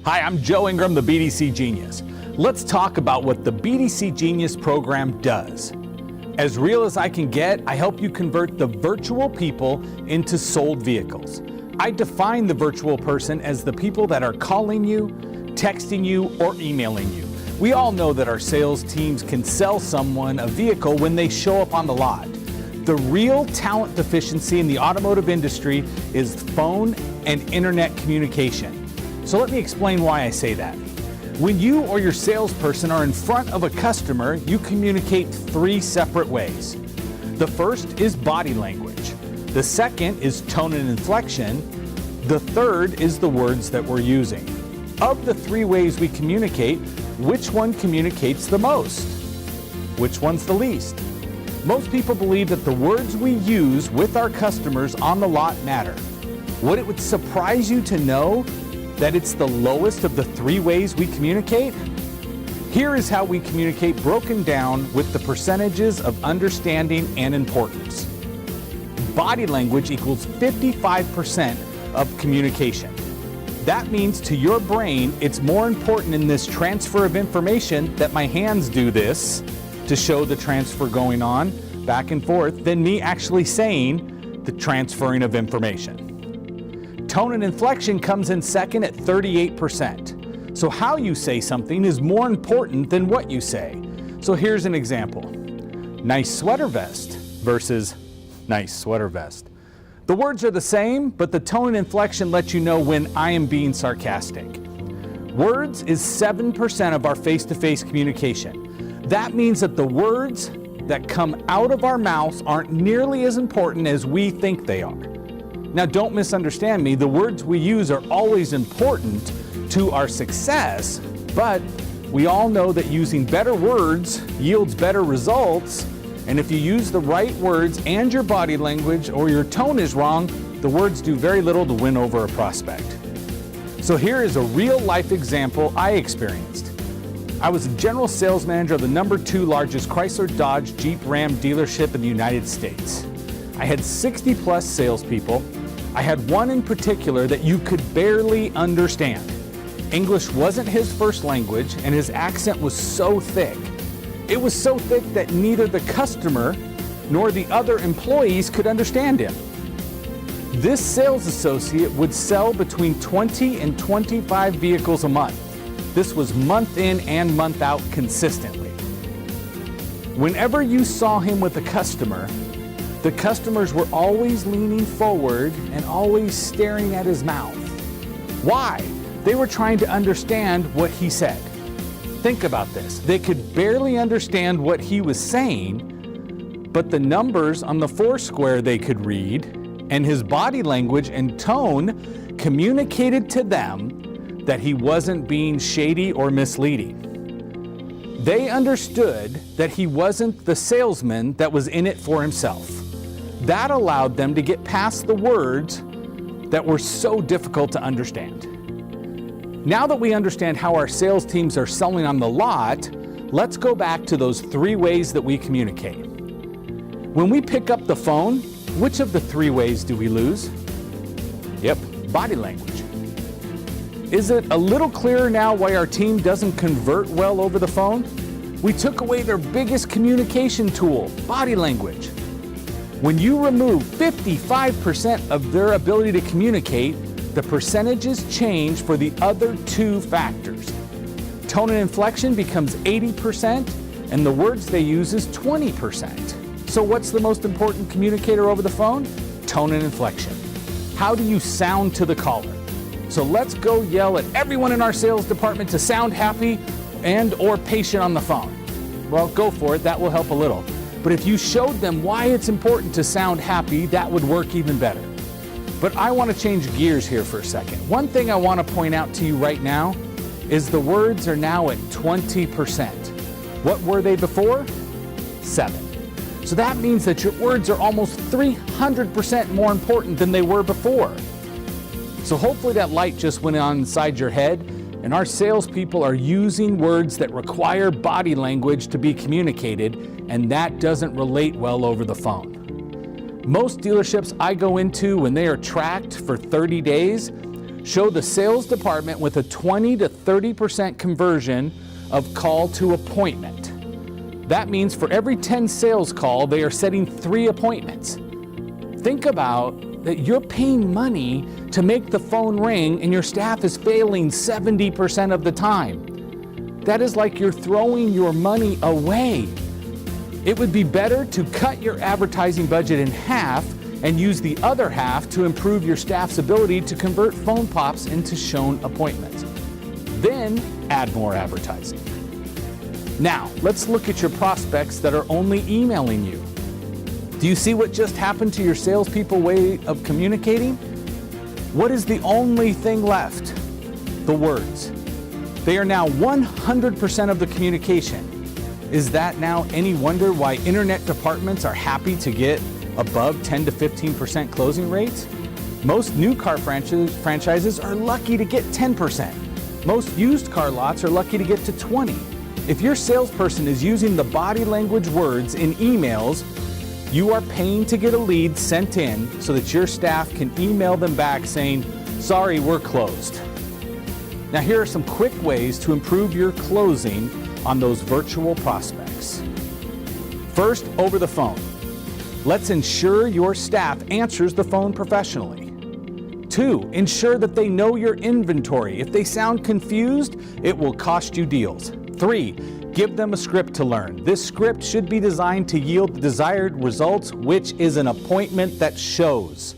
Hi, I'm Joe Ingram, the BDC Genius. Let's talk about what the BDC Genius program does. As real as I can get, I help you convert the virtual people into sold vehicles. I define the virtual person as the people that are calling you, texting you, or emailing you. We all know that our sales teams can sell someone a vehicle when they show up on the lot. The real talent deficiency in the automotive industry is phone and internet communication. So let me explain why I say that. When you or your salesperson are in front of a customer, you communicate three separate ways. The first is body language. The second is tone and inflection. The third is the words that we're using. Of the three ways we communicate, which one communicates the most? Which one's the least? Most people believe that the words we use with our customers on the lot matter. Would it surprise you to know that it's the lowest of the three ways we communicate? Here is how we communicate broken down with the percentages of understanding and importance. Body language equals 55% of communication. That means to your brain, it's more important in this transfer of information that my hands do this to show the transfer going on back and forth than me actually saying the transferring of information. Tone and inflection comes in second at 38%. So how you say something is more important than what you say. So here's an example. Nice sweater vest versus nice sweater vest. The words are the same, but the tone and inflection let you know when I am being sarcastic. Words is 7% of our face-to-face communication. That means that the words that come out of our mouths aren't nearly as important as we think they are. Now, don't misunderstand me. The words we use are always important to our success, but we all know that using better words yields better results. And if you use the right words and your body language or your tone is wrong, the words do very little to win over a prospect. So here is a real life example I experienced. I was a general sales manager of the #2 largest Chrysler Dodge Jeep Ram dealership in the United States. I had 60 plus salespeople. I had one in particular that you could barely understand. English wasn't his first language and his accent was so thick. It was so thick that neither the customer nor the other employees could understand him. This sales associate would sell between 20 and 25 vehicles a month. This was month in and month out consistently. Whenever you saw him with a customer, the customers were always leaning forward and always staring at his mouth. Why? They were trying to understand what he said. Think about this. They could barely understand what he was saying, but the numbers on the Foursquare they could read, and his body language and tone communicated to them that he wasn't being shady or misleading. They understood that he wasn't the salesman that was in it for himself. That allowed them to get past the words that were so difficult to understand. Now that we understand how our sales teams are selling on the lot, let's go back to those three ways that we communicate. When we pick up the phone, which of the three ways do we lose? Yep, body language. Is it a little clearer now why our team doesn't convert well over the phone? We took away their biggest communication tool, body language. When you remove 55% of their ability to communicate, the percentages change for the other two factors. Tone and inflection becomes 80%, and the words they use is 20%. So what's the most important communicator over the phone? Tone and inflection. How do you sound to the caller? So let's go yell at everyone in our sales department to sound happy and or patient on the phone. Well, go for it. That will help a little. But if you showed them why it's important to sound happy, that would work even better. But I want to change gears here for a second. One thing I want to point out to you right now is the words are now at 20%. What were they before? 7. So that means that your words are almost 300% more important than they were before. So hopefully that light just went on inside your head, and our salespeople are using words that require body language to be communicated, and that doesn't relate well over the phone. Most dealerships I go into when they are tracked for 30 days show the sales department with a 20 to 30% conversion of call to appointment. That means for every 10 sales call, they are setting 3 appointments. Think about that you're paying money to make the phone ring and your staff is failing 70% of the time. That is like you're throwing your money away. It would be better to cut your advertising budget in half and use the other half to improve your staff's ability to convert phone pops into shown appointments. Then add more advertising. Now, let's look at your prospects that are only emailing you. Do you see what just happened to your salespeople way of communicating? What is the only thing left? The words. They are now 100% of the communication. Is that now any wonder why internet departments are happy to get above 10 to 15% closing rates? Most new car franchises are lucky to get 10%. Most used car lots are lucky to get to 20. If your salesperson is using the body language words in emails, you are paying to get a lead sent in so that your staff can email them back saying, "Sorry, we're closed." Now here are some quick ways to improve your closing on those virtual prospects. First, over the phone. Let's ensure your staff answers the phone professionally. 2, ensure that they know your inventory. If they sound confused, it will cost you deals. 3, give them a script to learn. This script should be designed to yield the desired results, which is an appointment that shows.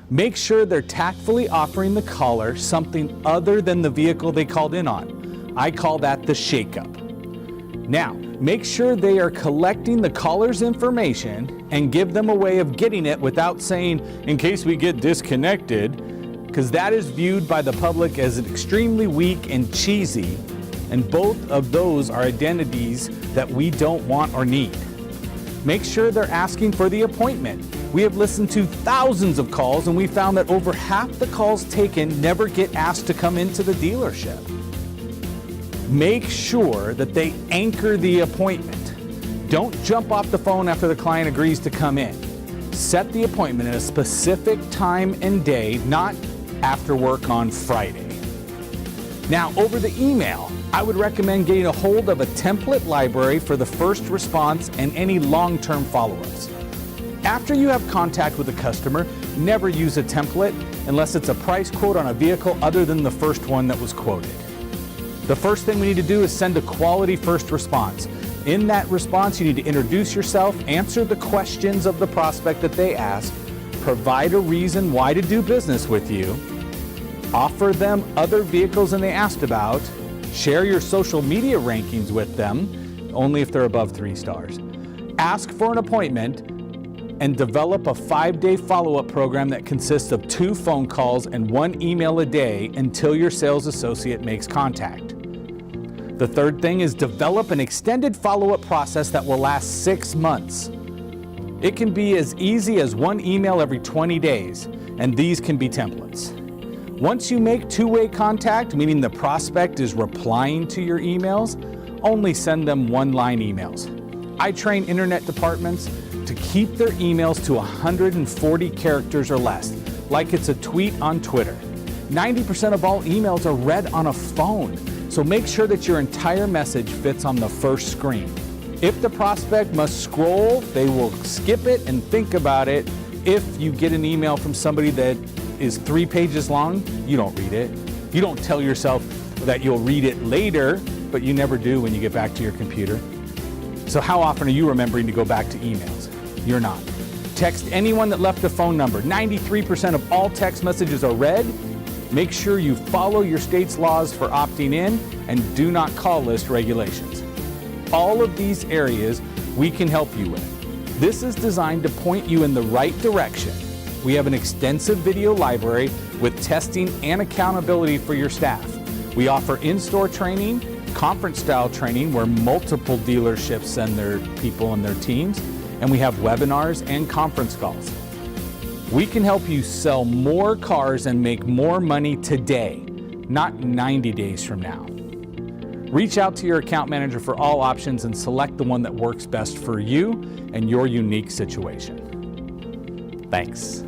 Make sure they're tactfully offering the caller something other than the vehicle they called in on. I call that the shakeup. Now, make sure they are collecting the caller's information and give them a way of getting it without saying, "In case we get disconnected," because that is viewed by the public as extremely weak and cheesy, and both of those are identities that we don't want or need. Make sure they're asking for the appointment. We have listened to thousands of calls and we found that over half the calls taken never get asked to come into the dealership. Make sure that they anchor the appointment. Don't jump off the phone after the client agrees to come in. Set the appointment at a specific time and day, not after work on Friday. Now, over the email, I would recommend getting a hold of a template library for the first response and any long-term follow-ups. After you have contact with a customer, never use a template unless it's a price quote on a vehicle other than the first one that was quoted. The first thing we need to do is send a quality first response. In that response, you need to introduce yourself, answer the questions of the prospect that they ask, provide a reason why to do business with you, offer them other vehicles than they asked about, share your social media rankings with them, only if they're above 3 stars, ask for an appointment, and develop a 5-day follow-up program that consists of 2 phone calls and 1 email a day until your sales associate makes contact. The third thing is develop an extended follow-up process that will last 6 months. It can be as easy as 1 email every 20 days, and these can be templates. Once you make 2-way contact, meaning the prospect is replying to your emails, only send them 1-line emails. I train internet departments to keep their emails to 140 characters or less, like it's a tweet on Twitter. 90% of all emails are read on a phone, so make sure that your entire message fits on the first screen. If the prospect must scroll, they will skip it and think about it. If you get an email from somebody that is 3 pages long, you don't read it. You don't tell yourself that you'll read it later, but you never do when you get back to your computer. So how often are you remembering to go back to emails? You're not. Text anyone that left a phone number. 93% of all text messages are read. Make sure you follow your state's laws for opting in and do not call list regulations. All of these areas we can help you with. This is designed to point you in the right direction. We have an extensive video library with testing and accountability for your staff. We offer in-store training, conference-style training where multiple dealerships send their people and their teams, and we have webinars and conference calls. We can help you sell more cars and make more money today, not 90 days from now. Reach out to your account manager for all options and select the one that works best for you and your unique situation. Thanks.